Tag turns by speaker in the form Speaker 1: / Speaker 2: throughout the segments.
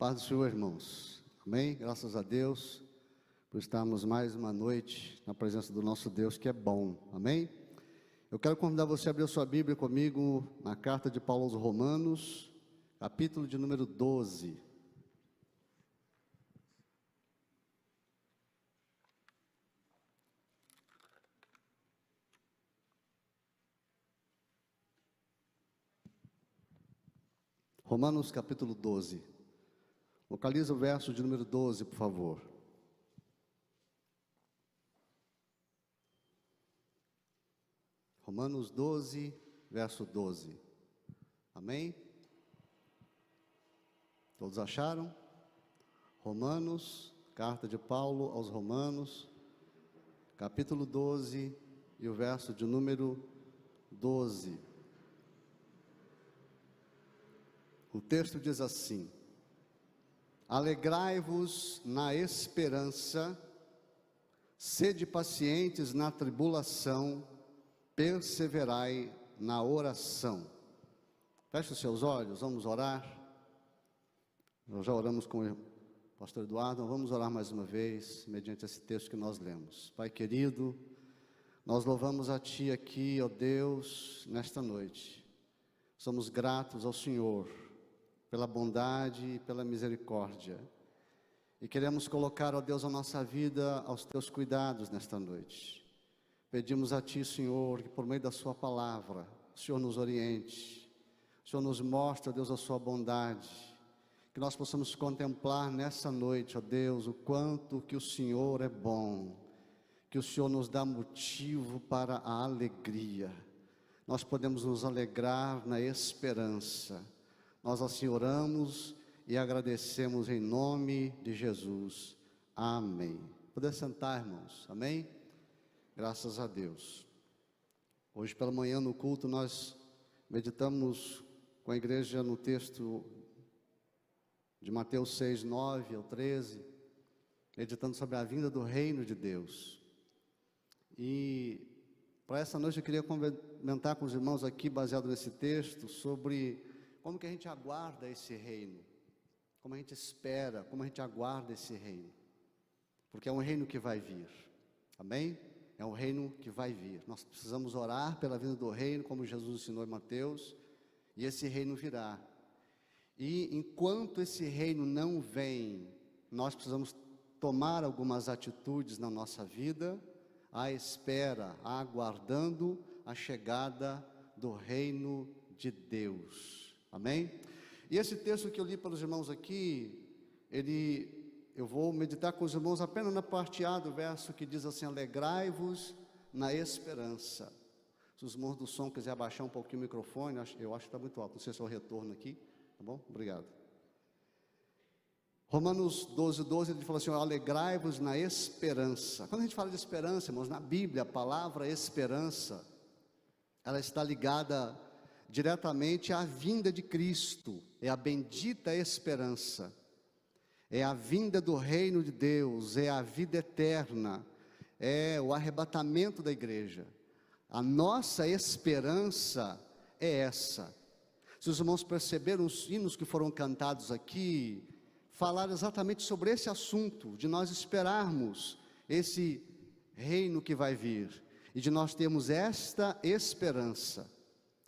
Speaker 1: Paz do Senhor, irmãos. Amém? Graças a Deus por estarmos mais uma noite na presença do nosso Deus, que é bom. Amém? Eu quero convidar você a abrir a sua Bíblia comigo na carta de Paulo aos Romanos, capítulo de número 12. Romanos capítulo 12. Localiza o verso de número 12, por favor. Romanos 12, verso 12. Amém? Todos acharam? Romanos, carta de Paulo aos Romanos, capítulo 12 e o verso de número 12. O texto diz assim: alegrai-vos na esperança, sede pacientes na tribulação, perseverai na oração. Feche os seus olhos, vamos orar. Nós já oramos com o pastor Eduardo, vamos orar mais uma vez, mediante esse texto que nós lemos. Pai querido, nós louvamos a Ti aqui, ó Deus, nesta noite. Somos gratos ao Senhor pela bondade e pela misericórdia, e queremos colocar, ó Deus, a nossa vida aos Teus cuidados nesta noite. Pedimos a Ti, Senhor, que por meio da Sua palavra, o Senhor nos oriente, o Senhor nos mostre, ó Deus, a Sua bondade, que nós possamos contemplar nessa noite, ó Deus, o quanto que o Senhor é bom, que o Senhor nos dá motivo para a alegria. Nós podemos nos alegrar na esperança. Nós assim oramos e agradecemos em nome de Jesus. Amém. Poder sentar, irmãos. Amém? Graças a Deus. Hoje pela manhã no culto nós meditamos com a igreja no texto de Mateus 6, 9 ao 13, meditando sobre a vinda do reino de Deus. E para essa noite eu queria comentar com os irmãos aqui, baseado nesse texto, sobre como que a gente aguarda esse reino, como a gente espera, como a gente aguarda esse reino, porque é um reino que vai vir, amém? É um reino que vai vir. Nós precisamos orar pela vinda do reino, como Jesus ensinou em Mateus, e esse reino virá. E enquanto esse reino não vem, nós precisamos tomar algumas atitudes na nossa vida, à espera, aguardando a chegada do reino de Deus. Amém? E esse texto que eu li para os irmãos aqui, eu vou meditar com os irmãos apenas na parte A do verso que diz assim: alegrai-vos na esperança. Se os irmãos do som quiserem abaixar um pouquinho o microfone, eu acho que está muito alto, não sei se é o retorno aqui, tá bom? Obrigado. Romanos 12, 12, ele fala assim: alegrai-vos na esperança. Quando a gente fala de esperança, irmãos, na Bíblia, a palavra esperança, ela está ligada diretamente à vinda de Cristo, é a bendita esperança, é a vinda do reino de Deus, é a vida eterna, é o arrebatamento da igreja. A nossa esperança é essa. Se os irmãos perceberam, os hinos que foram cantados aqui, falaram exatamente sobre esse assunto, de nós esperarmos esse reino que vai vir, e de nós termos esta esperança,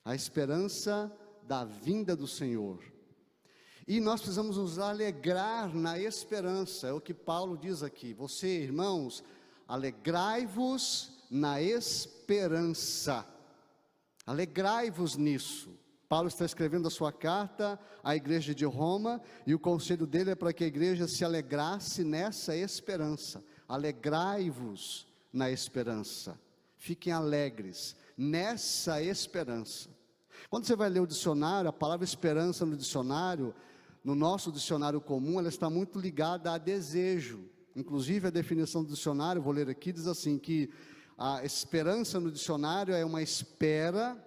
Speaker 1: a esperança da vinda do Senhor. E nós precisamos nos alegrar na esperança, é o que Paulo diz aqui. Você, irmãos, alegrai-vos na esperança, alegrai-vos nisso. Paulo está escrevendo a sua carta à igreja de Roma, e o conselho dele é para que a igreja se alegrasse nessa esperança. Alegrai-vos na esperança, fiquem alegres nessa esperança. Quando você vai ler o dicionário, a palavra esperança no dicionário, no nosso dicionário comum, ela está muito ligada a desejo. Inclusive a definição do dicionário, vou ler aqui, diz assim, que a esperança no dicionário é uma espera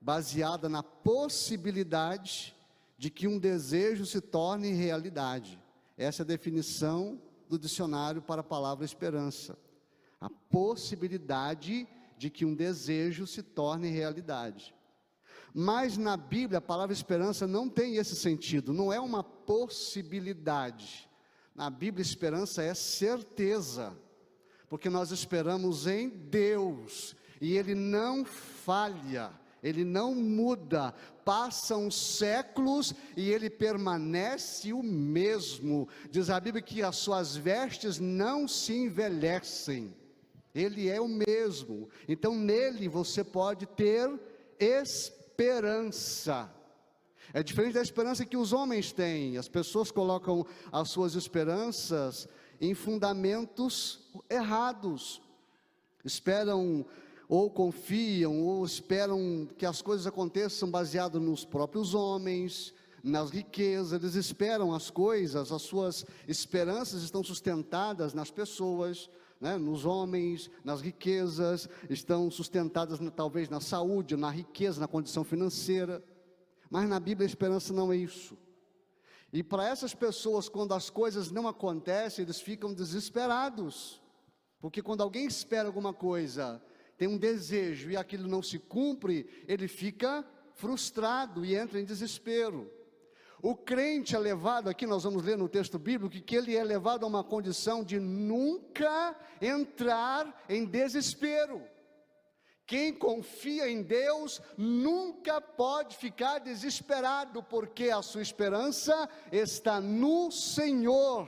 Speaker 1: baseada na possibilidade de que um desejo se torne realidade. Essa é a definição do dicionário para a palavra esperança. A possibilidade de que um desejo se torne realidade. Mas na Bíblia a palavra esperança não tem esse sentido, não é uma possibilidade. Na Bíblia esperança é certeza, porque nós esperamos em Deus, e Ele não falha, Ele não muda. Passam séculos e Ele permanece o mesmo. Diz a Bíblia que as suas vestes não se envelhecem, Ele é o mesmo. Então nele você pode ter esperança. É diferente da esperança que os homens têm. As pessoas colocam as suas esperanças em fundamentos errados. Esperam ou confiam, ou esperam que as coisas aconteçam baseado nos próprios homens, nas riquezas. Eles esperam as coisas, as suas esperanças estão sustentadas nas pessoas, né, nos homens, nas riquezas, estão sustentadas talvez na saúde, na riqueza, na condição financeira. Mas na Bíblia a esperança não é isso. E para essas pessoas, quando as coisas não acontecem, eles ficam desesperados, porque quando alguém espera alguma coisa, tem um desejo e aquilo não se cumpre, ele fica frustrado e entra em desespero. O crente é levado, aqui nós vamos ler no texto bíblico, que ele é levado a uma condição de nunca entrar em desespero. Quem confia em Deus nunca pode ficar desesperado, porque a sua esperança está no Senhor.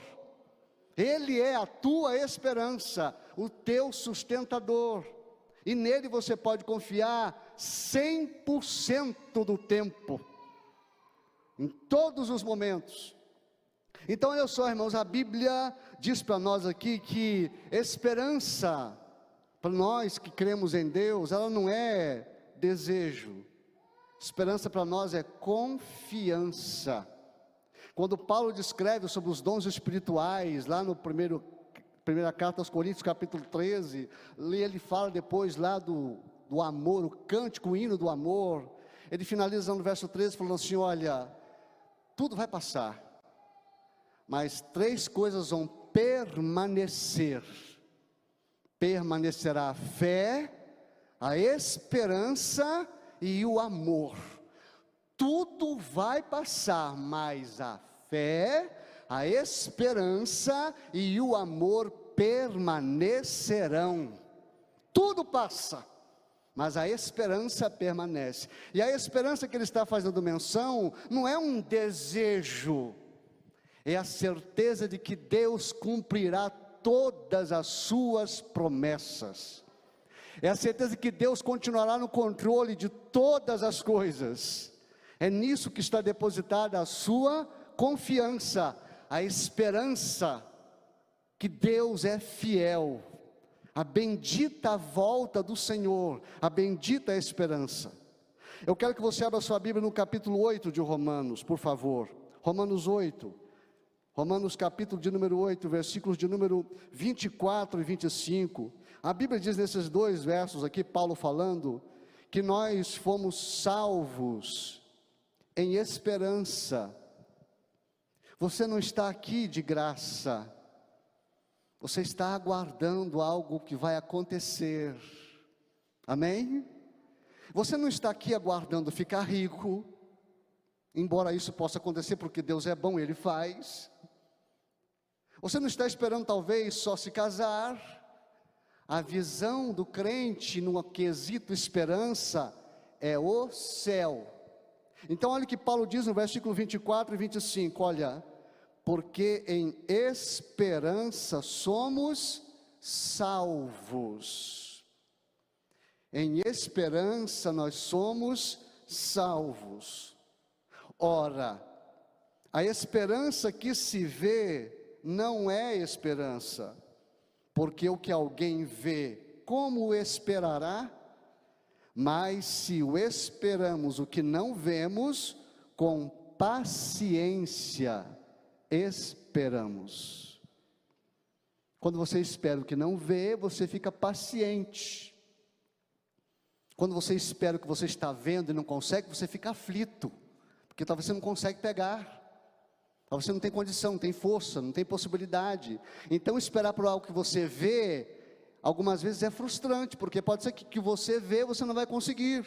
Speaker 1: Ele é a tua esperança, o teu sustentador, e nele você pode confiar 100% do tempo, em todos os momentos. Então olha só, irmãos, a Bíblia diz para nós aqui que esperança, para nós que cremos em Deus, ela não é desejo. Esperança para nós é confiança. Quando Paulo descreve sobre os dons espirituais, lá no primeira carta aos Coríntios, capítulo 13, ele fala depois lá do amor, o cântico, o hino do amor. Ele finaliza no verso 13 falando assim: olha, tudo vai passar, mas 3 coisas vão permanecer. Permanecerá a fé, a esperança e o amor. Tudo vai passar, mas a fé, a esperança e o amor permanecerão. Tudo passa, mas a esperança permanece. E a esperança que ele está fazendo menção não é um desejo, é a certeza de que Deus cumprirá todas as suas promessas. É a certeza de que Deus continuará no controle de todas as coisas. É nisso que está depositada a sua confiança, a esperança que Deus é fiel, a bendita volta do Senhor, a bendita esperança. Eu quero que você abra sua Bíblia no capítulo 8 de Romanos, por favor. Romanos 8. Romanos capítulo de número 8, versículos de número 24 e 25. A Bíblia diz nesses 2 versos aqui, Paulo falando, que nós fomos salvos em esperança. Você não está aqui de graça, você está aguardando algo que vai acontecer, amém? Você não está aqui aguardando ficar rico, embora isso possa acontecer, porque Deus é bom, Ele faz. Você não está esperando talvez só se casar. A visão do crente no quesito esperança é o céu. Então olha o que Paulo diz no versículo 24 e 25, olha: porque em esperança somos salvos. Em esperança nós somos salvos. Ora, a esperança que se vê não é esperança, porque o que alguém vê, como o esperará? Mas se o esperamos o que não vemos, com paciência esperamos. Quando você espera o que não vê, você fica paciente. Quando você espera o que você está vendo e não consegue, você fica aflito, porque talvez você não consegue pegar. Você não tem condição, não tem força, não tem possibilidade. Então esperar por algo que você vê, algumas vezes é frustrante, porque pode ser que você vê, você não vai conseguir.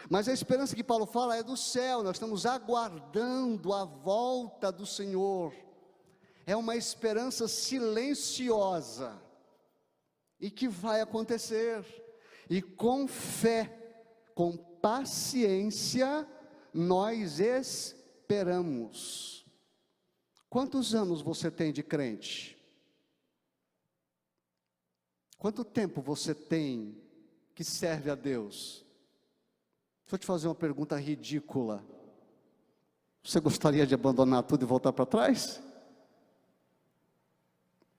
Speaker 1: Mas a esperança que Paulo fala é do céu, nós estamos aguardando a volta do Senhor. É uma esperança silenciosa, e que vai acontecer, e com fé, com paciência, nós esperamos. Quantos anos você tem de crente? Quanto tempo você tem que serve a Deus? Deixa eu te fazer uma pergunta ridícula. Você gostaria de abandonar tudo e voltar para trás?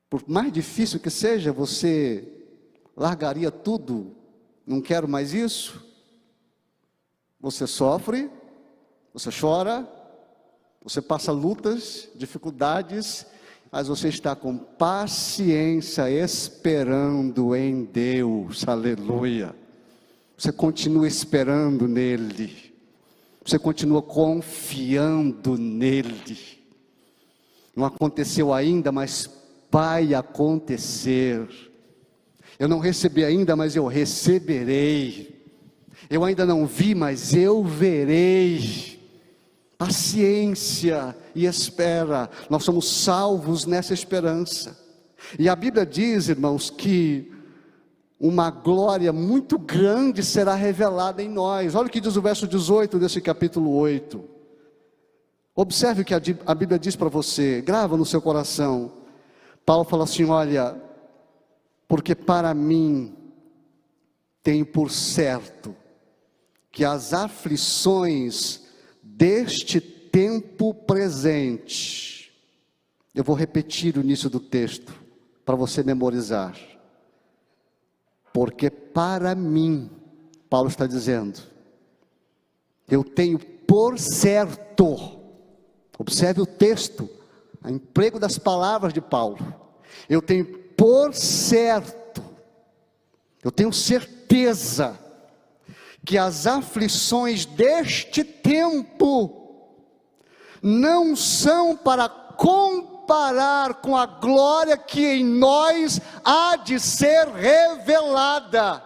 Speaker 1: Por mais difícil que seja, você largaria tudo? Não quero mais isso? Você sofre, você chora, você passa lutas, dificuldades, mas você está com paciência, esperando em Deus, aleluia. Você continua esperando nele, você continua confiando nele. Não aconteceu ainda, mas vai acontecer. Eu não recebi ainda, mas eu receberei. Eu ainda não vi, mas eu verei. Paciência e espera. Nós somos salvos nessa esperança. E a Bíblia diz, irmãos, que uma glória muito grande será revelada em nós. Olha o que diz o verso 18 desse capítulo 8. Observe o que a Bíblia diz para você, grava no seu coração. Paulo fala assim, olha, porque para mim tenho por certo que as aflições deste tempo presente, eu vou repetir o início do texto, para você memorizar. Porque para mim, Paulo está dizendo, eu tenho por certo, observe o texto, o emprego das palavras de Paulo, eu tenho por certo, eu tenho certeza, que as aflições deste tempo, não são para comparar com a glória que em nós há de ser revelada.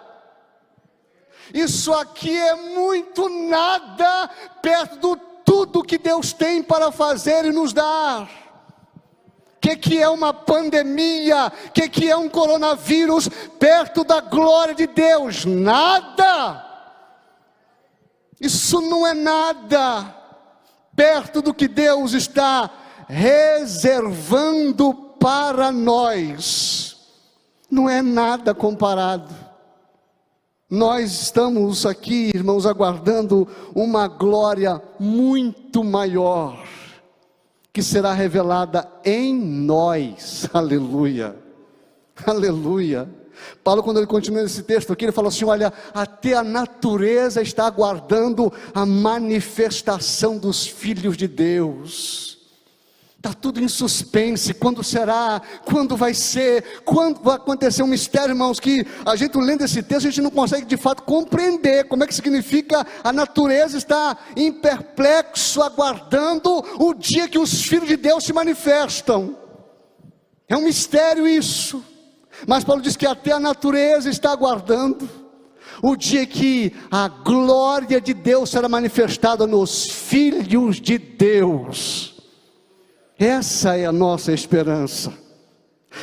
Speaker 1: Isso aqui é muito nada perto do tudo que Deus tem para fazer e nos dar. O que é uma pandemia? O que é um coronavírus perto da glória de Deus? Nada. Isso não é nada perto do que Deus está reservando para nós. Não é nada comparado. Nós estamos aqui, irmãos, aguardando uma glória muito maior, que será revelada em nós. Aleluia, aleluia. Paulo, quando ele continua nesse texto aqui, ele fala assim, olha, até a natureza está aguardando a manifestação dos filhos de Deus. Está tudo em suspense, quando será, quando vai ser, quando vai acontecer um mistério, irmãos, que a gente lendo esse texto, a gente não consegue de fato compreender, como é que significa, a natureza está em perplexo, aguardando o dia que os filhos de Deus se manifestam. É um mistério isso, mas Paulo diz que até a natureza está aguardando o dia que a glória de Deus será manifestada nos filhos de Deus. Essa é a nossa esperança.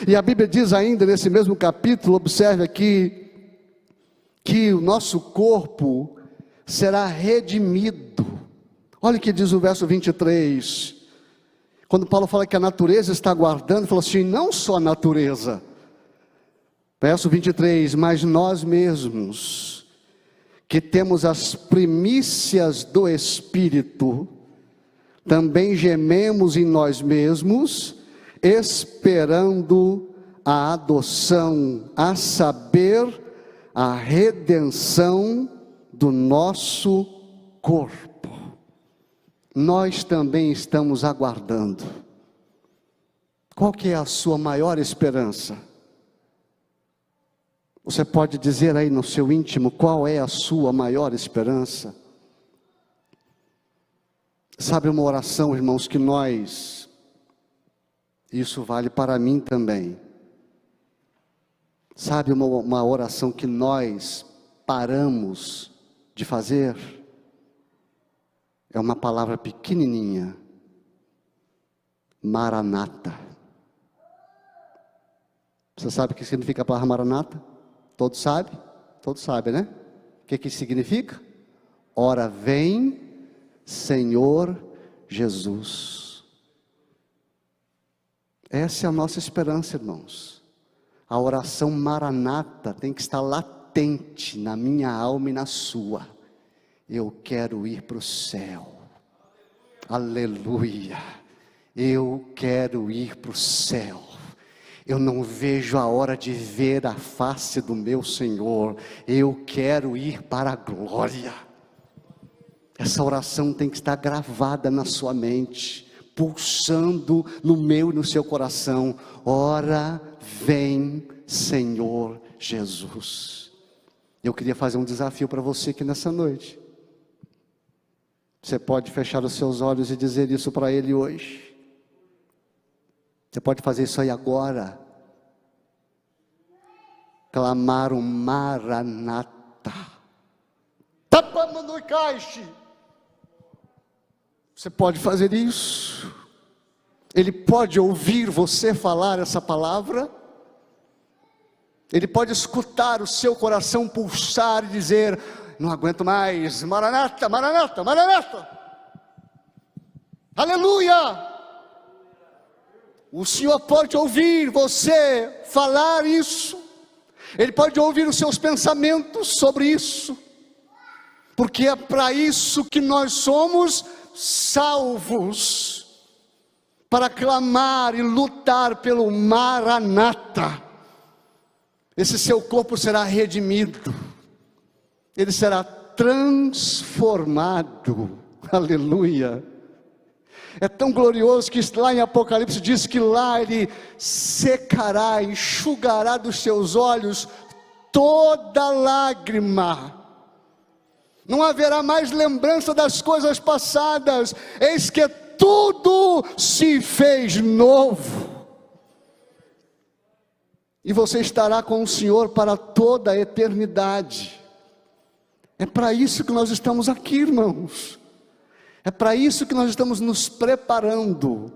Speaker 1: E a Bíblia diz ainda nesse mesmo capítulo, observe aqui, que o nosso corpo será redimido. Olha o que diz o verso 23. Quando Paulo fala que a natureza está aguardando, ele fala assim, não só a natureza. Verso 23, mas nós mesmos, que temos as primícias do Espírito, também gememos em nós mesmos, esperando a adoção, a saber, a redenção do nosso corpo. Nós também estamos aguardando. Qual que é a sua maior esperança? Você pode dizer aí no seu íntimo, qual é a sua maior esperança? Sabe uma oração, irmãos, que nós, isso vale para mim também. Sabe uma oração que nós paramos de fazer é uma palavra pequenininha: Maranata. Você sabe o que significa a palavra Maranata? Todos sabem? Todos sabem, né? O que significa? Ora vem, Senhor Jesus. Essa é a nossa esperança, irmãos. A oração Maranata tem que estar latente na minha alma e na sua. Eu quero ir para o céu. Aleluia. Eu quero ir para o céu. Eu não vejo a hora de ver a face do meu Senhor. Eu quero ir para a glória. Essa oração tem que estar gravada na sua mente, pulsando no meu e no seu coração. Ora vem, Senhor Jesus. Eu queria fazer um desafio para você aqui nessa noite. Você pode fechar os seus olhos e dizer isso para Ele hoje. Você pode fazer isso aí agora. Clamar um Maranata. Tapamanduicaixe. Você pode fazer isso. Ele pode ouvir você falar essa palavra. Ele pode escutar o seu coração pulsar e dizer: não aguento mais, Maranata, Maranata, Maranata. Aleluia. O Senhor pode ouvir você falar isso. Ele pode ouvir os seus pensamentos sobre isso. Porque é para isso que nós somos salvos. Para clamar e lutar pelo Maranata. Esse seu corpo será redimido. Ele será transformado. Aleluia. É tão glorioso que lá em Apocalipse diz que lá Ele secará, enxugará dos seus olhos toda lágrima. Não haverá mais lembrança das coisas passadas. Eis que tudo se fez novo. E você estará com o Senhor para toda a eternidade. É para isso que nós estamos aqui, irmãos. É para isso que nós estamos nos preparando.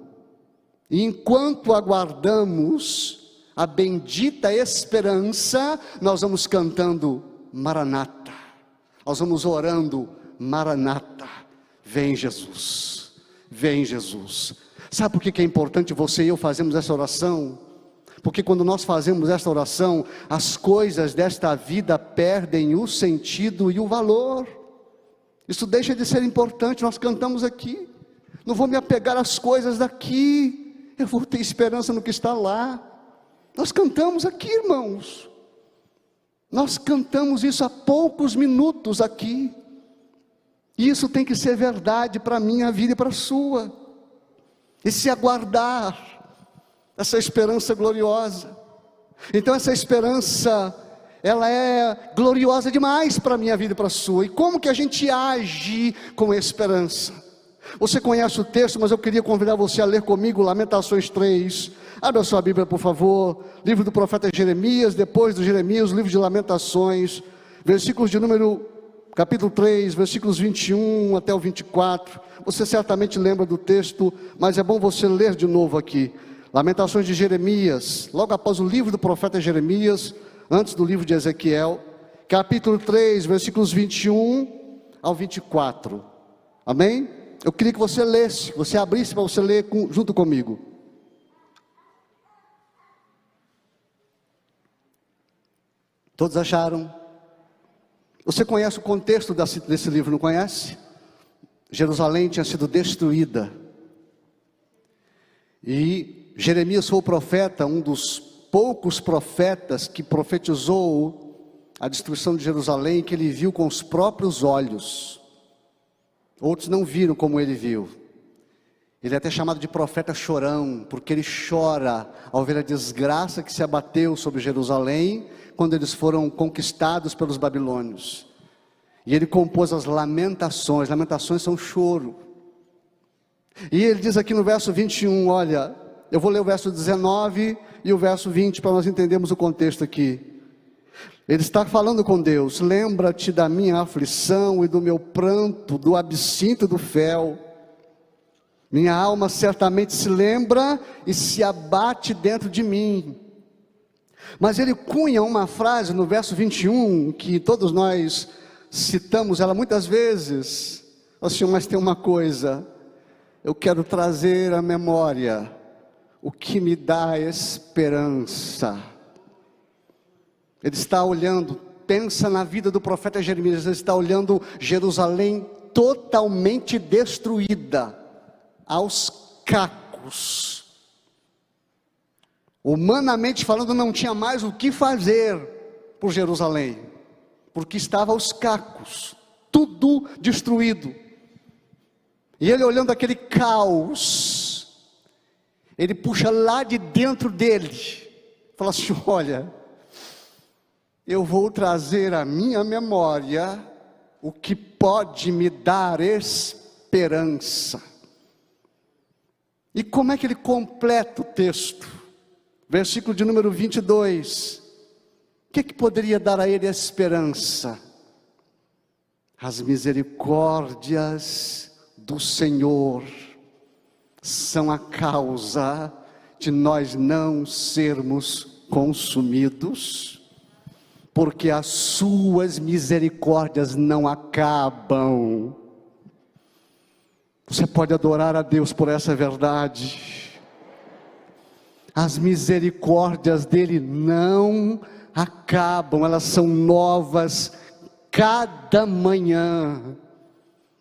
Speaker 1: E enquanto aguardamos a bendita esperança, nós vamos cantando Maranata. Nós vamos orando Maranata. Vem Jesus. Vem Jesus. Sabe por que é importante você e eu fazermos essa oração? Porque quando nós fazemos essa oração, as coisas desta vida perdem o sentido e o valor. Isso deixa de ser importante. Nós cantamos aqui: não vou me apegar às coisas daqui, eu vou ter esperança no que está lá. Nós cantamos aqui, irmãos. Nós cantamos isso há poucos minutos aqui. E isso tem que ser verdade para a minha vida e para a sua. E se aguardar essa esperança gloriosa. Então essa esperança, ela é gloriosa demais para a minha vida e para a sua. E como que a gente age com a esperança? Você conhece o texto, mas eu queria convidar você a ler comigo Lamentações 3. Abra a sua Bíblia, por favor. Livro do profeta Jeremias, depois do Jeremias, o livro de Lamentações, capítulo 3, versículos 21 até o 24. Você certamente lembra do texto, mas é bom você ler de novo aqui. Lamentações de Jeremias, logo após o livro do profeta Jeremias, antes do livro de Ezequiel, capítulo 3, versículos 21 ao 24. Amém? Eu queria que você lesse, você abrisse para você ler junto comigo. Todos acharam? Você conhece o contexto desse livro, não conhece? Jerusalém tinha sido destruída. E Jeremias foi o profeta, um dos poucos profetas que profetizou a destruição de Jerusalém, que ele viu com os próprios olhos. Outros não viram como ele viu. Ele é até chamado de profeta chorão, porque ele chora ao ver a desgraça que se abateu sobre Jerusalém, quando eles foram conquistados pelos babilônios. E ele compôs as lamentações. Lamentações são choro. E ele diz aqui no verso 21, olha, eu vou ler o verso 19 e o verso 20 para nós entendermos o contexto aqui. Ele está falando com Deus: lembra-te da minha aflição e do meu pranto, do absinto e do fel. Minha alma certamente se lembra e se abate dentro de mim. Mas ele cunha uma frase no verso 21, que todos nós citamos ela muitas vezes. Assim, mas tem uma coisa, eu quero trazer à memória o que me dá esperança. Ele está olhando, pensa na vida do profeta Jeremias, ele está olhando Jerusalém totalmente destruída, aos cacos. Humanamente falando, não tinha mais o que fazer por Jerusalém, porque estava aos cacos, tudo destruído. E ele olhando aquele caos, ele puxa lá de dentro dele, fala assim: olha, eu vou trazer à minha memória o que pode me dar esperança. E como é que ele completa o texto? Versículo de número 22. O que poderia dar a ele esperança? As misericórdias do Senhor são a causa de nós não sermos consumidos, porque as suas misericórdias não acabam. Você pode adorar a Deus por essa verdade. As misericórdias dele não acabam, elas são novas cada manhã,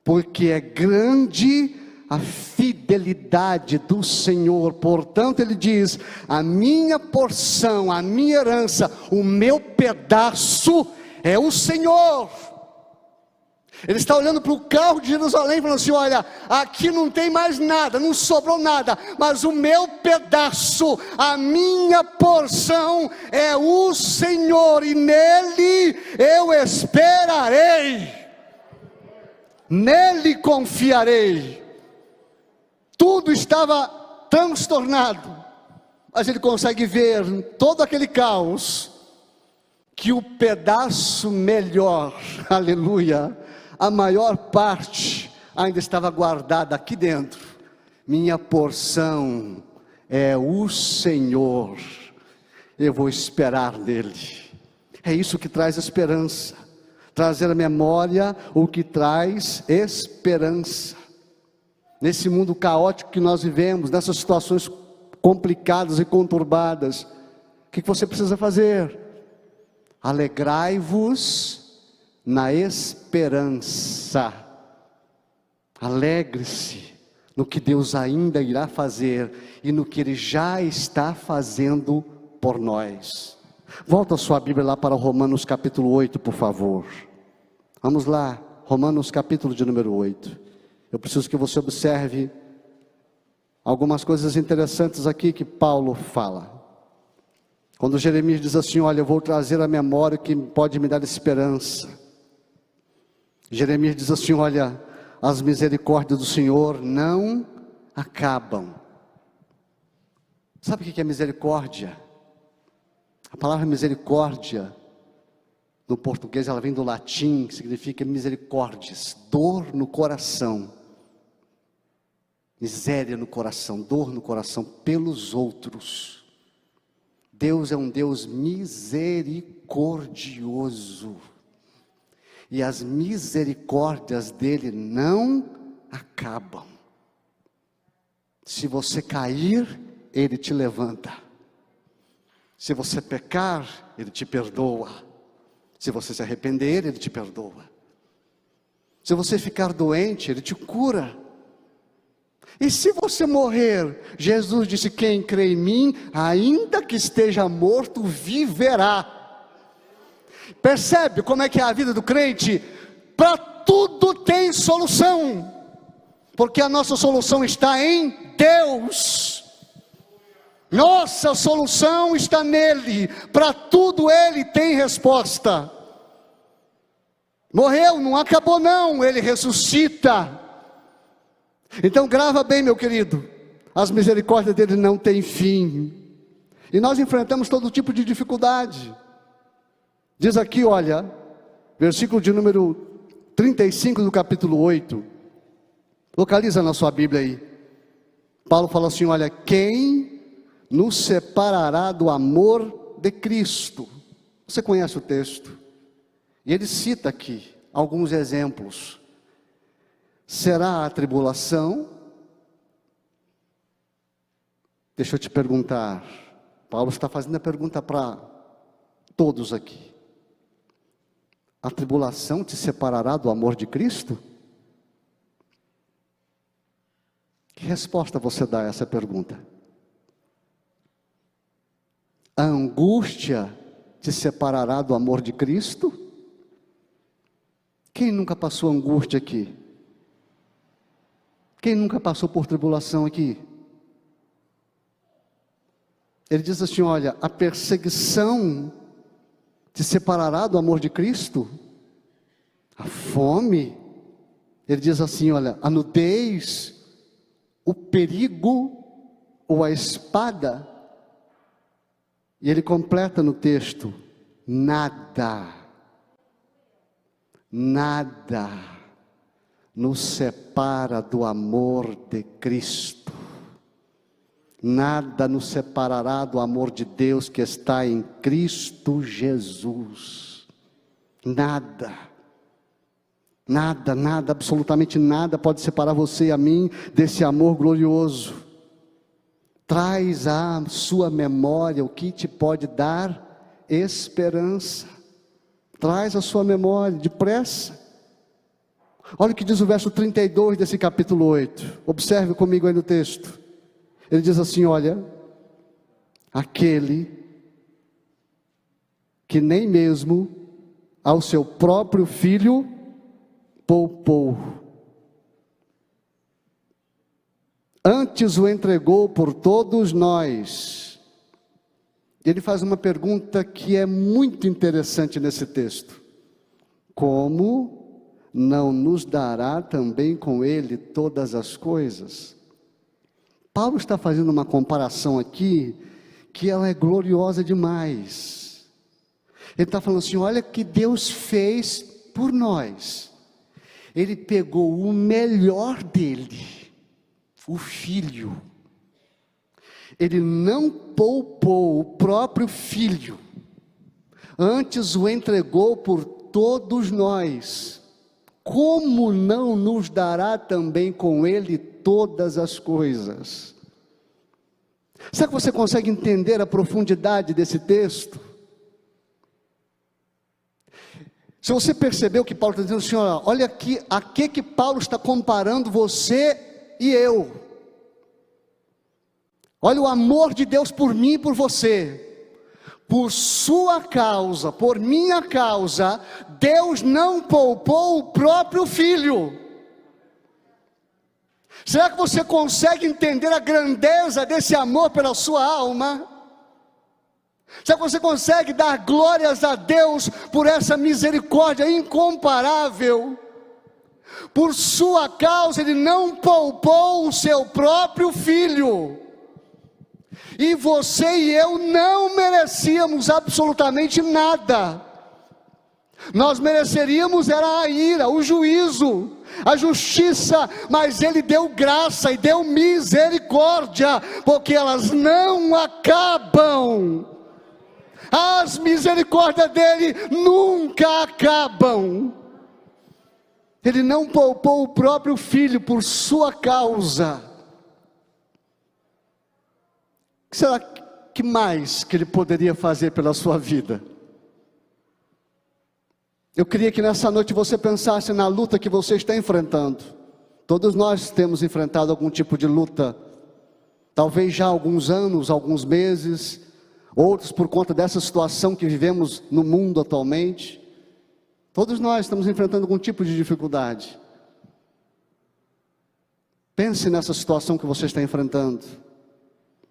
Speaker 1: porque é grande a fidelidade do Senhor. Portanto ele diz: a minha porção, a minha herança, o meu pedaço é o Senhor. Ele está olhando para o carro de Jerusalém, falando assim: olha, aqui não tem mais nada, não sobrou nada, mas o meu pedaço, a minha porção é o Senhor, e nele eu esperarei, nele confiarei. Tudo estava transtornado, mas ele consegue ver em todo aquele caos, que o pedaço melhor, aleluia, a maior parte ainda estava guardada aqui dentro. Minha porção é o Senhor, eu vou esperar nele. É isso que traz esperança, trazer à memória o que traz esperança. Nesse mundo caótico que nós vivemos, nessas situações complicadas e conturbadas, o que você precisa fazer? Alegrai-vos na esperança. Alegre-se no que Deus ainda irá fazer e no que Ele já está fazendo por nós. Volta a sua Bíblia lá para Romanos capítulo 8, por favor. Vamos lá, Romanos capítulo de número 8. Eu preciso que você observe algumas coisas interessantes aqui que Paulo fala. Quando Jeremias diz assim: olha, eu vou trazer à memória o que pode me dar esperança. Jeremias diz assim: olha, as misericórdias do Senhor não acabam. Sabe o que é misericórdia? A palavra misericórdia, no português, ela vem do latim, que significa misericórdias, dor no coração. Miséria no coração, dor no coração pelos outros. Deus é um Deus misericordioso, e as misericórdias dele não acabam. Se você cair, ele te levanta. Se você pecar, ele te perdoa. Se você se arrepender, ele te perdoa. Se você ficar doente, ele te cura. E se você morrer, Jesus disse: quem crê em mim, ainda que esteja morto, viverá. Percebe como é que é a vida do crente? Para tudo tem solução, porque a nossa solução está em Deus. Nossa solução está nele, para tudo ele tem resposta. Morreu, não acabou não, ele ressuscita. Então grava bem, meu querido, as misericórdias dele não têm fim. E nós enfrentamos todo tipo de dificuldade. Diz aqui, olha, versículo de número 35 do capítulo 8. Localiza na sua Bíblia aí. Paulo fala assim, olha, quem nos separará do amor de Cristo? Você conhece o texto? E ele cita aqui alguns exemplos. Será a tribulação? Deixa eu te perguntar. Paulo está fazendo a pergunta para todos aqui. A tribulação te separará do amor de Cristo? Que resposta você dá a essa pergunta? A angústia te separará do amor de Cristo? Quem nunca passou angústia aqui? Quem nunca passou por tribulação aqui? Ele diz assim, olha, a perseguição te separará do amor de Cristo? A fome? Ele diz assim, olha, a nudez, o perigo ou a espada? E ele completa no texto, nada nos separa do amor de Cristo. Nada nos separará do amor de Deus que está em Cristo Jesus. Nada, absolutamente nada pode separar você e a mim desse amor glorioso. Traz à sua memória o que te pode dar esperança. Traz à sua memória, depressa. Olha o que diz o verso 32 desse capítulo 8. Observe comigo aí no texto. Ele diz assim, olha, aquele que nem mesmo ao seu próprio filho poupou, antes o entregou por todos nós. Ele faz uma pergunta que é muito interessante nesse texto. Como não nos dará também com ele todas as coisas? Paulo está fazendo uma comparação aqui, que ela é gloriosa demais. Ele está falando assim, olha que Deus fez por nós. Ele pegou o melhor dele, o Filho. Ele não poupou o próprio Filho, antes o entregou por todos nós. Como não nos dará também com ele todas as coisas? Será que você consegue entender a profundidade desse texto? Se você percebeu que Paulo está dizendo assim, olha aqui, a que Paulo está comparando você e eu. Olha o amor de Deus por mim e por você. Por sua causa, por minha causa, Deus não poupou o próprio Filho. Será que você consegue entender a grandeza desse amor pela sua alma? Será que você consegue dar glórias a Deus por essa misericórdia incomparável? Por sua causa Ele não poupou o seu próprio Filho. E você e eu não merecíamos absolutamente nada. Nós mereceríamos era a ira, o juízo, a justiça, mas Ele deu graça e deu misericórdia, porque elas não acabam. As misericórdias dele nunca acabam. Ele não poupou o próprio Filho por sua causa. O que será que mais que Ele poderia fazer pela sua vida? Eu queria que nessa noite você pensasse na luta que você está enfrentando. Todos nós temos enfrentado algum tipo de luta. Talvez já há alguns anos, alguns meses. Outros por conta dessa situação que vivemos no mundo atualmente. Todos nós estamos enfrentando algum tipo de dificuldade. Pense nessa situação que você está enfrentando.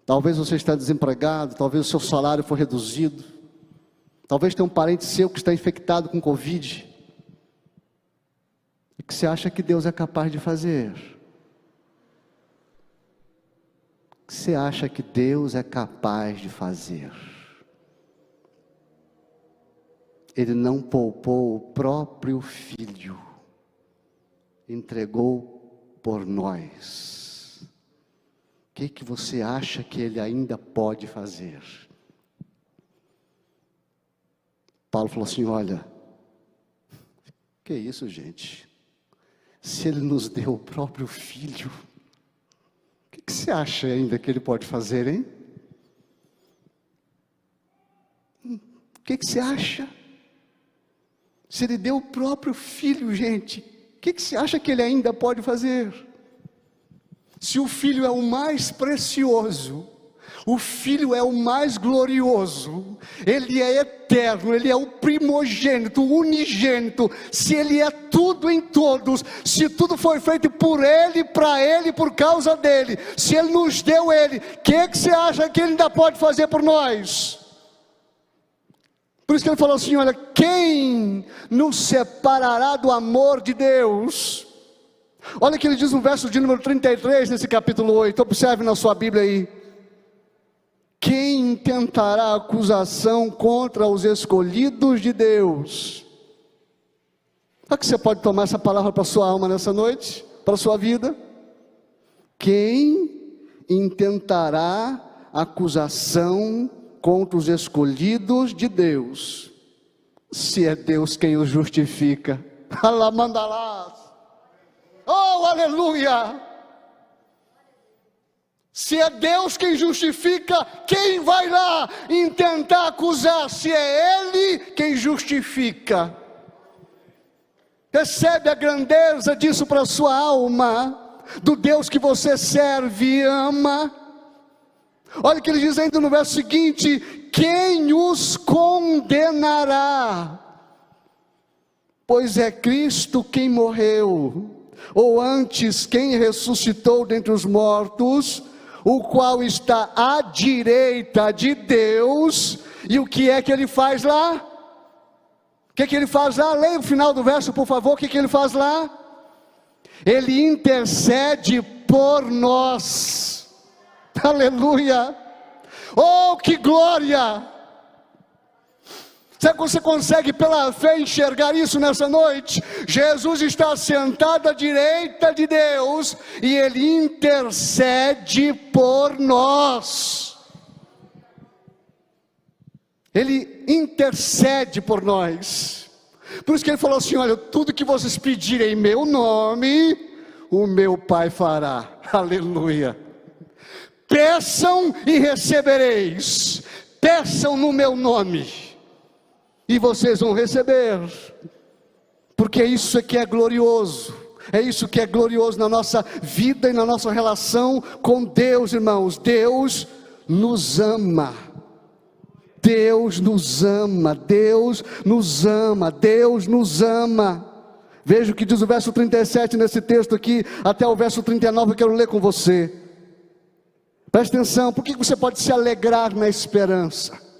Speaker 1: Talvez você está desempregado, talvez o seu salário foi reduzido. Talvez tenha um parente seu que está infectado com Covid. E que você acha que Deus é capaz de fazer? O que você acha que Deus é capaz de fazer? Ele não poupou o próprio Filho, entregou por nós. O que você acha que Ele ainda pode fazer? Paulo falou assim, olha, que isso, gente? Se Ele nos deu o próprio Filho, o que você acha ainda que Ele pode fazer, hein? O que você acha? Se Ele deu o próprio Filho, gente, o que você acha que Ele ainda pode fazer? Se o Filho é o mais precioso, o Filho é o mais glorioso, Ele é eterno, Ele é o primogênito, o unigênito, se Ele é tudo em todos, se tudo foi feito por Ele, para Ele, por causa dEle, se Ele nos deu Ele, o que você acha que Ele ainda pode fazer por nós? Por isso que Ele falou assim, olha, quem nos separará do amor de Deus? Olha o que Ele diz no verso de número 33, nesse capítulo 8, observe na sua Bíblia aí. Quem intentará acusação contra os escolhidos de Deus? Será que você pode tomar essa palavra para a sua alma nessa noite? Para a sua vida? Quem intentará acusação contra os escolhidos de Deus? Se é Deus quem os justifica. Alamandalás. Oh, aleluia! Se é Deus quem justifica, quem vai lá intentar acusar? Se é Ele quem justifica. Recebe a grandeza disso para a sua alma, do Deus que você serve e ama. Olha o que Ele diz ainda no verso seguinte: quem os condenará? Pois é Cristo quem morreu, ou antes quem ressuscitou dentre os mortos, o qual está à direita de Deus. E o que é que Ele faz lá? O que é que Ele faz lá? Leia o final do verso, por favor. O que é que Ele faz lá? Ele intercede por nós. Aleluia! Oh, que glória! Será que você consegue pela fé enxergar isso nessa noite? Jesus está sentado à direita de Deus e Ele intercede por nós. Ele intercede por nós. Por isso que Ele falou assim, olha, tudo que vocês pedirem em meu nome, o meu Pai fará. Aleluia. Peçam e recebereis. Peçam no meu nome e vocês vão receber, porque isso é que é glorioso, é isso que é glorioso na nossa vida e na nossa relação com Deus, irmãos. Deus nos ama, Deus nos ama, Deus nos ama, Deus nos ama. Veja o que diz o verso 37 nesse texto aqui, até o verso 39, eu quero ler com você. Preste atenção, por que você pode se alegrar na esperança?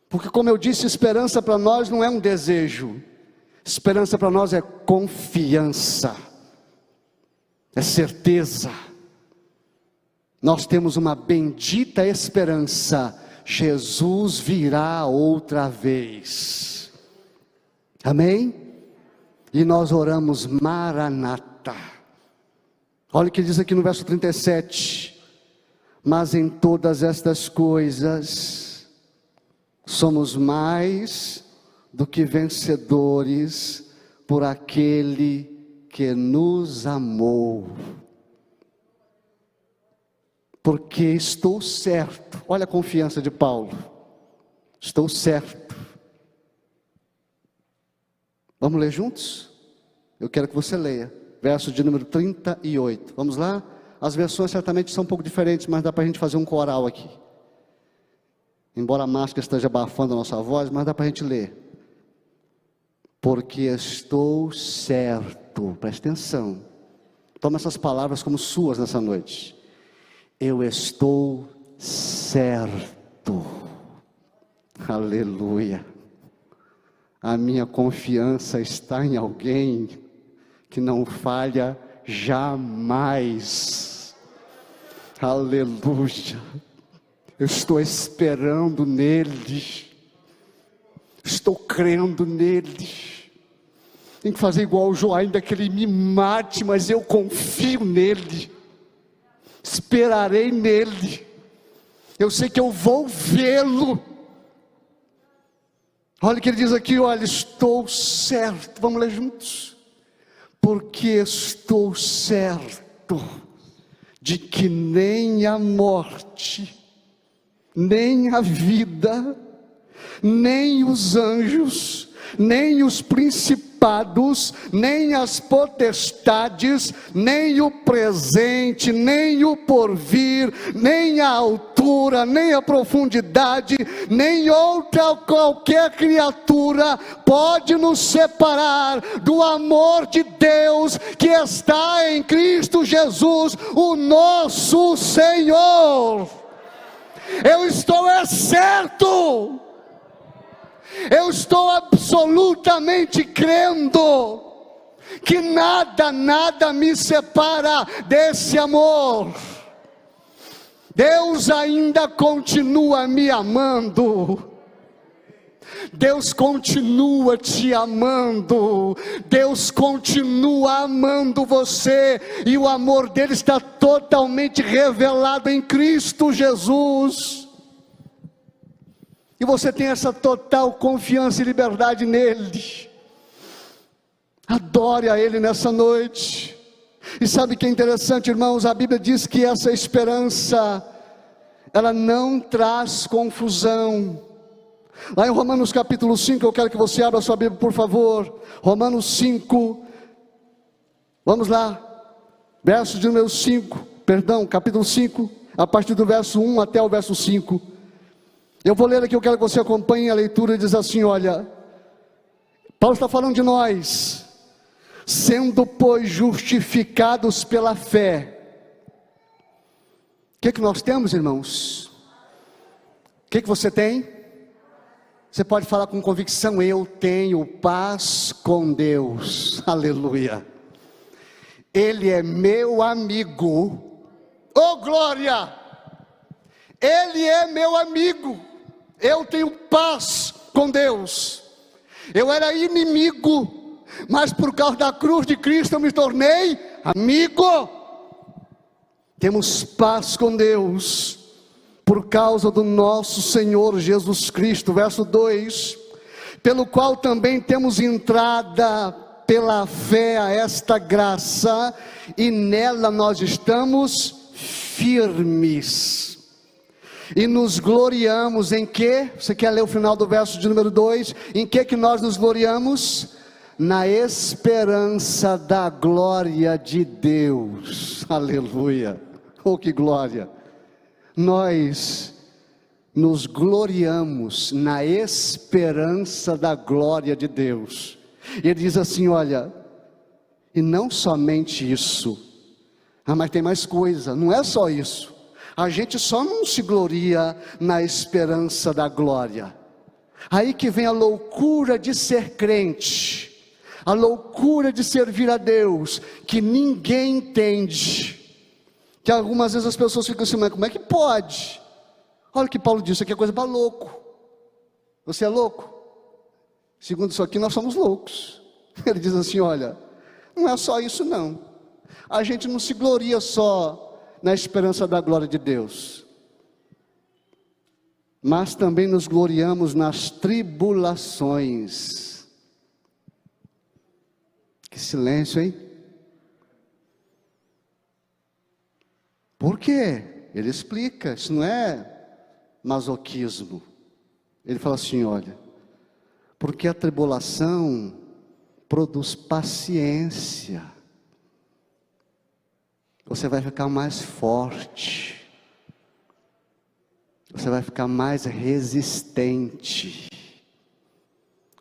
Speaker 1: Porque, como eu disse, esperança para nós não é um desejo, esperança para nós é confiança, é certeza. Nós temos uma bendita esperança: Jesus virá outra vez, amém? E nós oramos Maranata. Olha o que diz aqui no verso 37: mas em todas estas coisas somos mais do que vencedores por aquele que nos amou. Porque estou certo, olha a confiança de Paulo, estou certo. Vamos ler juntos? Eu quero que você leia, verso de número 38, vamos lá? As versões certamente são um pouco diferentes, mas dá para a gente fazer um coral aqui. Embora a máscara esteja abafando a nossa voz, mas dá para a gente ler. Porque estou certo, presta atenção, toma essas palavras como suas nessa noite. Eu estou certo, aleluia. A minha confiança está em alguém que não falha jamais, aleluia. Eu estou esperando nele,
Speaker 2: estou crendo nele. Tem que fazer igual o João, ainda que ele me mate, mas eu confio nele, esperarei nele, eu sei que eu vou vê-lo. Olha o que ele diz aqui, olha, estou certo, vamos ler juntos, porque estou certo de que nem a morte, nem a vida, nem os anjos, nem os principados, nem as potestades, nem o presente, nem o porvir, nem a altura, nem a profundidade, nem outra qualquer criatura pode nos separar do amor de Deus que está em Cristo Jesus, o nosso Senhor. Eu estou certo, eu estou absolutamente crendo que nada me separa desse amor. Deus ainda continua me amando, Deus continua te amando, Deus continua amando você, e o amor dele está totalmente revelado em Cristo Jesus. E você tem essa total confiança e liberdade nele. Adore a ele nessa noite. E sabe o que é interessante, irmãos? A Bíblia diz que essa esperança, ela não traz confusão. Lá em Romanos capítulo 5, eu quero que você abra a sua Bíblia, por favor. Romanos 5, vamos lá, verso de número 5, capítulo 5, a partir do verso 1 até o verso 5. Eu vou ler aqui, eu quero que você acompanhe a leitura. Diz assim, olha, Paulo está falando de nós, sendo pois justificados pela fé. O que nós temos, irmãos? O que você tem? Você pode falar com convicção, eu tenho paz com Deus, aleluia. Ele é meu amigo, oh glória, Ele é meu amigo. Eu tenho paz com Deus. Eu era inimigo, mas por causa da cruz de Cristo eu me tornei amigo. Temos paz com Deus por causa do nosso Senhor Jesus Cristo. Verso 2: pelo qual também temos entrada pela fé a esta graça, e nela nós estamos firmes. E nos gloriamos em quê? Você quer ler o final do verso de número 2? Em que nós nos gloriamos? Na esperança da glória de Deus. Aleluia. Oh, que glória! Nós nos gloriamos na esperança da glória de Deus. E ele diz assim, olha, e não somente isso, mas tem mais coisa, não é só isso. A gente só não se gloria na esperança da glória. Aí que vem a loucura de ser crente, a loucura de servir a Deus, que ninguém entende. Que algumas vezes as pessoas ficam assim, mas como é que pode? Olha o que Paulo disse, isso aqui é coisa para louco. Você é louco? Segundo isso aqui, nós somos loucos. Ele diz assim, olha, não é só isso não. A gente não se gloria só na esperança da glória de Deus, mas também nos gloriamos nas tribulações. Que silêncio, hein? Por quê? Ele explica, isso não é masoquismo. Ele fala assim, olha, porque a tribulação produz paciência. Você vai ficar mais forte, você vai ficar mais resistente.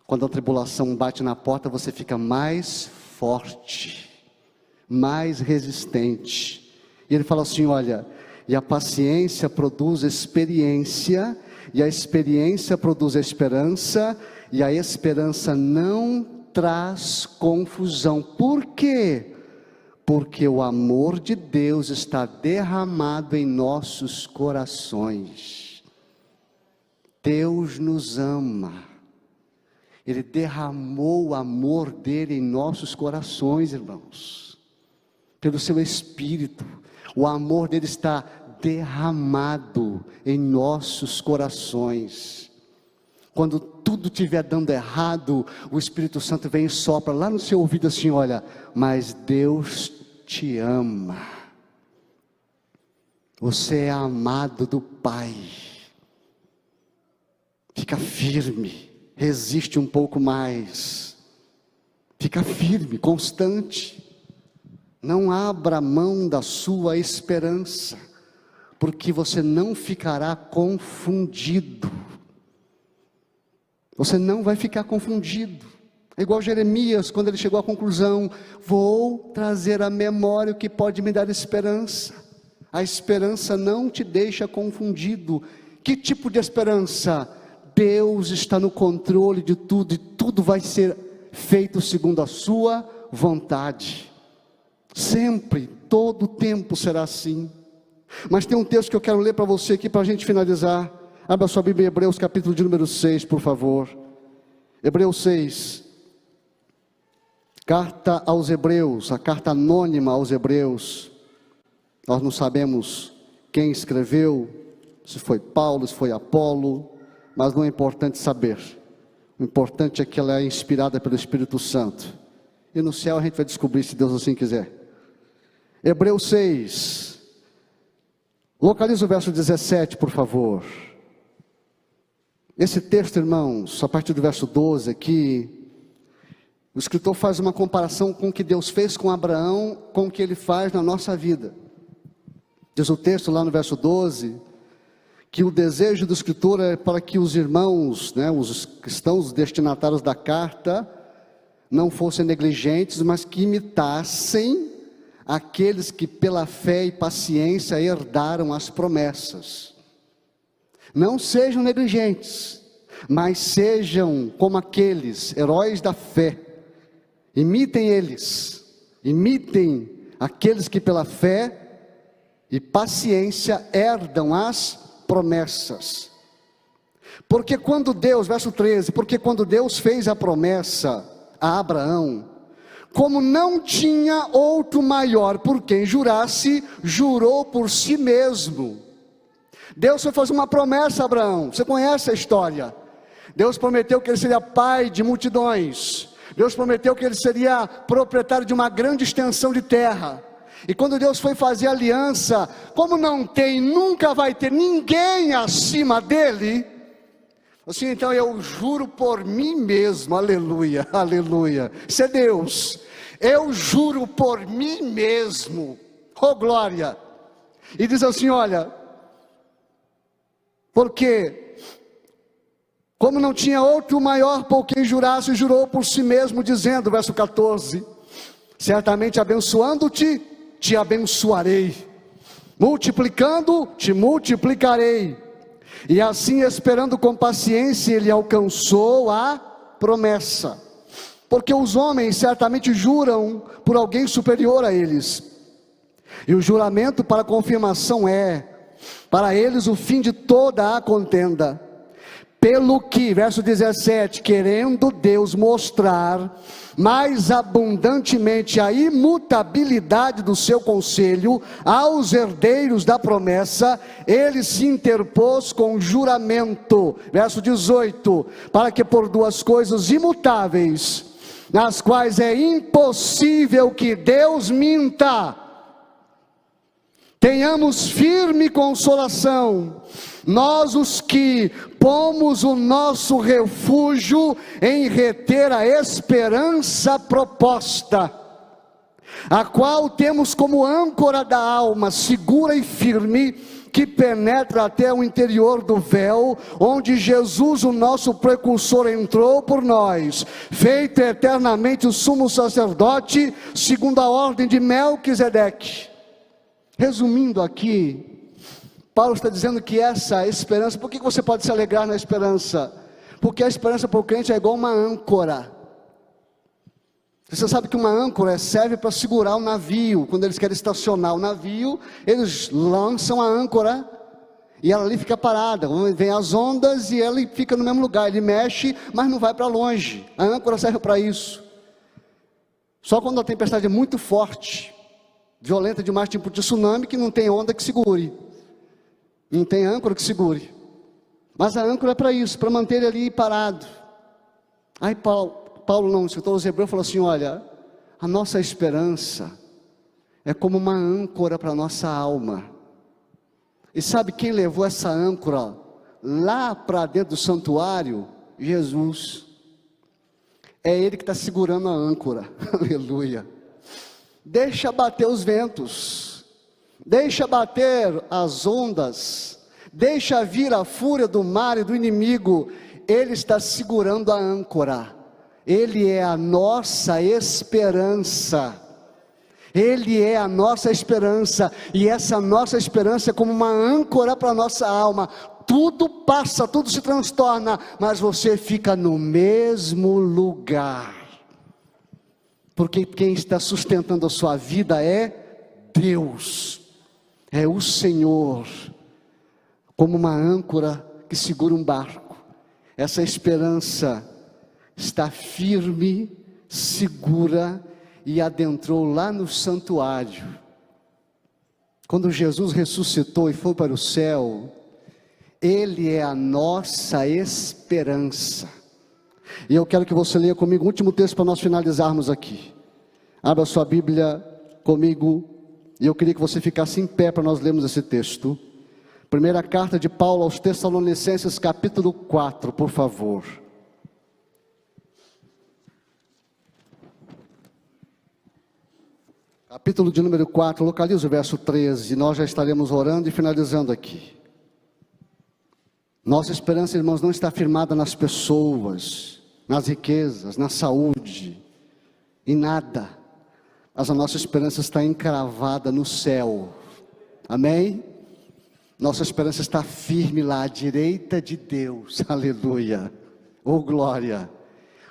Speaker 2: Quando a tribulação bate na porta, você fica mais forte, mais resistente. E ele fala assim, olha, e a paciência produz experiência, e a experiência produz esperança, e a esperança não traz confusão. Por quê? Porque o amor de Deus está derramado em nossos corações. Deus nos ama. Ele derramou o amor dele em nossos corações, irmãos. Pelo seu Espírito, o amor dele está derramado em nossos corações. Quando tudo estiver dando errado, o Espírito Santo vem e sopra lá no seu ouvido assim: olha, mas Deus te ama. Você é amado do Pai. Fica firme, resiste um pouco mais. Fica firme, constante. Não abra mão da sua esperança, porque você não ficará confundido. Você não vai ficar confundido. É igual Jeremias, quando ele chegou à conclusão: vou trazer à memória o que pode me dar esperança. A esperança não te deixa confundido. Que tipo de esperança? Deus está no controle de tudo, e tudo vai ser feito segundo a sua vontade. Sempre, todo o tempo será assim. Mas tem um texto que eu quero ler para você aqui, para a gente finalizar. Abra sua Bíblia em Hebreus, capítulo de número 6, por favor. Hebreus 6. Carta aos Hebreus, a carta anônima aos Hebreus. Nós não sabemos quem escreveu, se foi Paulo, se foi Apolo, mas não é importante saber. O importante é que ela é inspirada pelo Espírito Santo. E no céu a gente vai descobrir, se Deus assim quiser. Hebreus 6. Localiza o verso 17, por favor. Esse texto, irmãos, a partir do verso 12 aqui, o escritor faz uma comparação com o que Deus fez com Abraão, com o que Ele faz na nossa vida. Diz o texto lá no verso 12, que o desejo do escritor é para que os irmãos, os cristãos, os destinatários da carta, não fossem negligentes, mas que imitassem aqueles que pela fé e paciência herdaram as promessas. Não sejam negligentes, mas sejam como aqueles heróis da fé. Imitem eles, imitem aqueles que pela fé e paciência herdam as promessas. Porque quando Deus, verso 13, porque quando Deus fez a promessa a Abraão, como não tinha outro maior por quem jurasse, jurou por si mesmo. Deus foi fazer uma promessa a Abraão, você conhece a história. Deus prometeu que ele seria pai de multidões. Deus prometeu que ele seria proprietário de uma grande extensão de terra. E quando Deus foi fazer aliança, como não tem, nunca vai ter ninguém acima dele, assim, então eu juro por mim mesmo, aleluia, aleluia, isso é Deus, eu juro por mim mesmo, oh glória, e diz assim, olha, porque, como não tinha outro maior por quem jurasse, jurou por si mesmo, dizendo, verso 14, certamente abençoando-te, te abençoarei, multiplicando, te multiplicarei. E assim, esperando com paciência, ele alcançou a promessa. Porque os homens certamente juram por alguém superior a eles. E o juramento para confirmação é, para eles, o fim de toda a contenda. Pelo que, verso 17, querendo Deus mostrar mais abundantemente a imutabilidade do seu conselho aos herdeiros da promessa, ele se interpôs com juramento, verso 18, para que por duas coisas imutáveis, nas quais é impossível que Deus minta, tenhamos firme consolação, nós os que pomos o nosso refúgio em reter a esperança proposta, a qual temos como âncora da alma, segura e firme, que penetra até o interior do véu, onde Jesus, o nosso precursor, entrou por nós, feito eternamente o sumo sacerdote, segundo a ordem de Melquisedeque. Resumindo aqui, Paulo está dizendo que essa esperança, por que você pode se alegrar na esperança? Porque a esperança para o crente é igual uma âncora. Você sabe que uma âncora serve para segurar o navio, quando eles querem estacionar o navio, eles lançam a âncora, e ela ali fica parada, vem as ondas e ela fica no mesmo lugar, ele mexe, mas não vai para longe. A âncora serve para isso. Só quando a tempestade é muito forte, violenta demais, tipo de tsunami, que não tem onda que segure, não tem âncora que segure. Mas a âncora é para isso, para manter ele ali parado. Aí Paulo não, o escritor aos Hebreus falou assim: olha, a nossa esperança é como uma âncora para a nossa alma. E sabe quem levou essa âncora lá para dentro do santuário? Jesus. É Ele que está segurando a âncora. Aleluia. Deixa bater os ventos, deixa bater as ondas, deixa vir a fúria do mar e do inimigo. Ele está segurando a âncora. Ele é a nossa esperança. Ele é a nossa esperança, e essa nossa esperança é como uma âncora para a nossa alma. Tudo passa, tudo se transtorna, mas você fica no mesmo lugar, porque quem está sustentando a sua vida é Deus, é o Senhor, como uma âncora que segura um barco. Essa esperança está firme, segura, e adentrou lá no santuário. Quando Jesus ressuscitou e foi para o céu, Ele é a nossa esperança. E eu quero que você leia comigo o último texto para nós finalizarmos aqui. Abra sua Bíblia comigo, e eu queria que você ficasse em pé para nós lermos esse texto. Primeira carta de Paulo aos Tessalonicenses, capítulo 4, por favor. Capítulo de número 4, localiza o verso 13, nós já estaremos orando e finalizando aqui. Nossa esperança, irmãos, não está firmada nas pessoas, nas riquezas, na saúde, em nada, mas a nossa esperança está encravada no céu, amém? Nossa esperança está firme lá, à direita de Deus, aleluia, oh glória.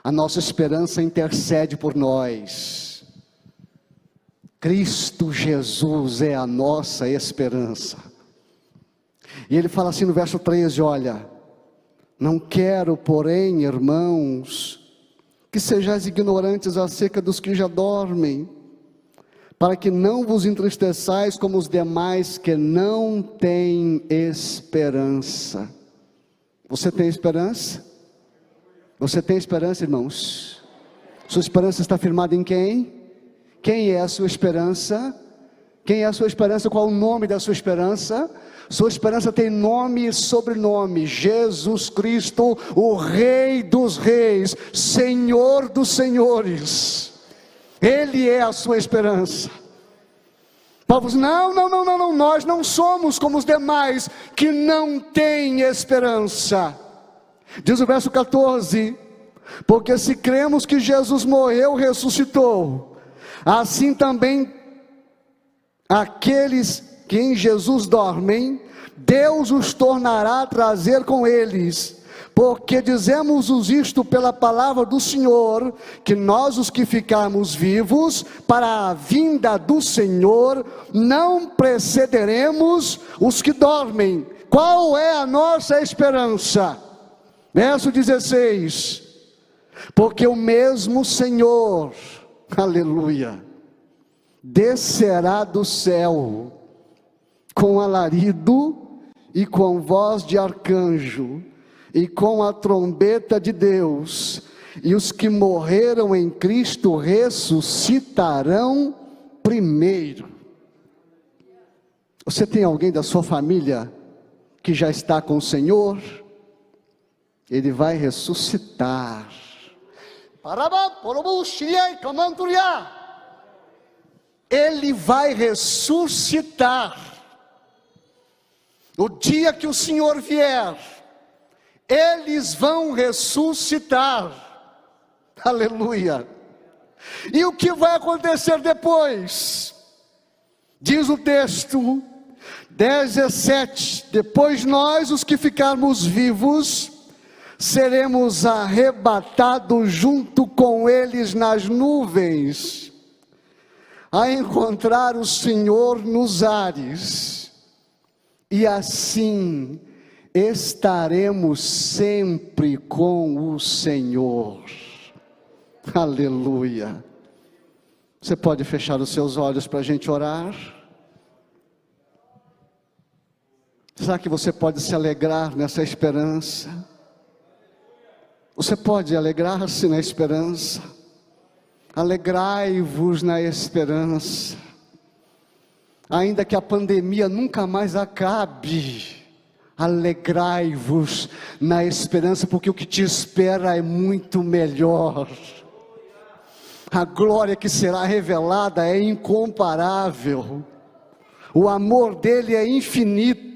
Speaker 2: A nossa esperança intercede por nós. Cristo Jesus é a nossa esperança. E ele fala assim no verso 13, olha: não quero, porém, irmãos, que sejais ignorantes acerca dos que já dormem, para que não vos entristeçais como os demais que não têm esperança. Você tem esperança? Você tem esperança, irmãos? Sua esperança está firmada em quem? Quem é a sua esperança? Quem é a sua esperança? Qual o nome da sua esperança? Sua esperança tem nome e sobrenome: Jesus Cristo, o Rei dos Reis, Senhor dos Senhores. Ele é a sua esperança. Paulo diz: não, nós não somos como os demais que não têm esperança. Diz o verso 14: porque se cremos que Jesus morreu e ressuscitou, assim também aqueles que em Jesus dormem, Deus os tornará a trazer com eles. Porque dizemos-os isto pela palavra do Senhor, que nós os que ficarmos vivos para a vinda do Senhor, não precederemos os que dormem. Qual é a nossa esperança? Verso 16: porque o mesmo Senhor, aleluia, descerá do céu com alarido e com voz de arcanjo e com a trombeta de Deus, e os que morreram em Cristo ressuscitarão primeiro. Você tem alguém da sua família que já está com o Senhor? Ele vai ressuscitar. Ele vai ressuscitar. No dia que o Senhor vier, eles vão ressuscitar. Aleluia. E o que vai acontecer depois? Diz o texto 17: depois nós, os que ficarmos vivos, seremos arrebatados junto com eles nas nuvens, a encontrar o Senhor nos ares. e assim estaremos sempre com o Senhor. Aleluia. Você pode fechar os seus olhos para a gente orar? Será que você pode se alegrar nessa esperança? Você pode alegrar-se na esperança? Alegrai-vos na esperança. Ainda que a pandemia nunca mais acabe, alegrai-vos na esperança, porque o que te espera é muito melhor. A glória que será revelada é incomparável. O amor dele é infinito.